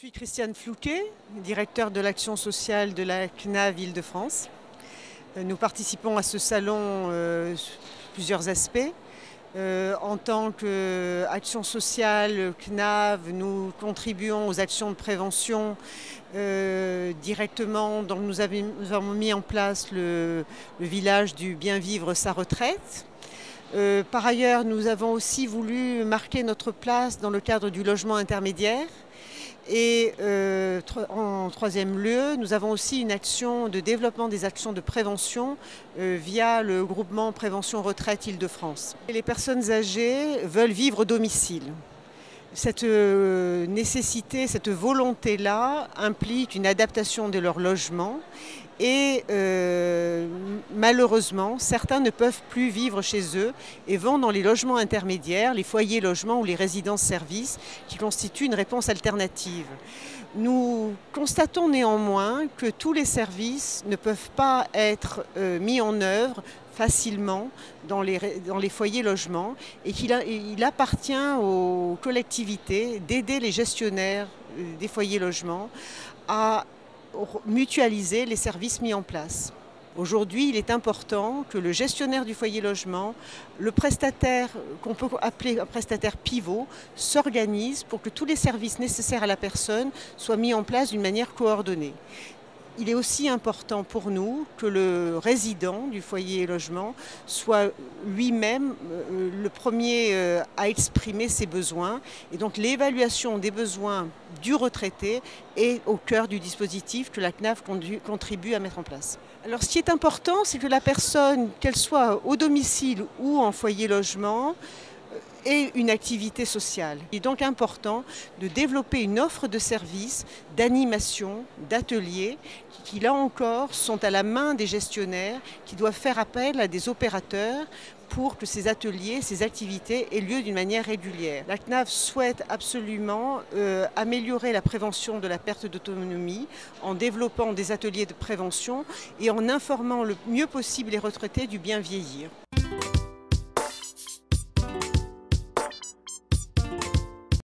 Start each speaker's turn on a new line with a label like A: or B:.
A: suis Christiane Flouquet, directeur de l'action sociale de la CNAV Île-de-France. Nous participons à ce salon sur plusieurs aspects. En tant qu'action sociale CNAV, nous contribuons aux actions de prévention directement. Donc nous avons mis en place le village du bien vivre sa retraite. Par ailleurs, nous avons aussi voulu marquer notre place dans le cadre du logement intermédiaire. Et en troisième lieu, nous avons aussi une action de développement des actions de prévention via le groupement Prévention Retraite Île-de-France. Les personnes âgées veulent vivre au domicile. Cette nécessité, cette volonté-là implique une adaptation de leur logement et malheureusement, certains ne peuvent plus vivre chez eux et vont dans les logements intermédiaires, les foyers logements ou les résidences-services qui constituent une réponse alternative. Nous constatons néanmoins que tous les services ne peuvent pas être mis en œuvre facilement dans les foyers logements et qu'il appartient aux collectivités d'aider les gestionnaires des foyers logements à mutualiser les services mis en place. Aujourd'hui, il est important que le gestionnaire du foyer logement, le prestataire qu'on peut appeler un prestataire pivot, s'organise pour que tous les services nécessaires à la personne soient mis en place d'une manière coordonnée. Il est aussi important pour nous que le résident du foyer logement soit lui-même le premier à exprimer ses besoins. Et donc l'évaluation des besoins du retraité est au cœur du dispositif que la CNAV contribue à mettre en place. Alors ce qui est important, c'est que la personne, qu'elle soit au domicile ou en foyer logement, et une activité sociale. Il est donc important de développer une offre de services, d'animation, d'ateliers, qui là encore sont à la main des gestionnaires, qui doivent faire appel à des opérateurs pour que ces ateliers, ces activités aient lieu d'une manière régulière. La CNAV souhaite absolument améliorer la prévention de la perte d'autonomie en développant des ateliers de prévention et en informant le mieux possible les retraités du bien vieillir.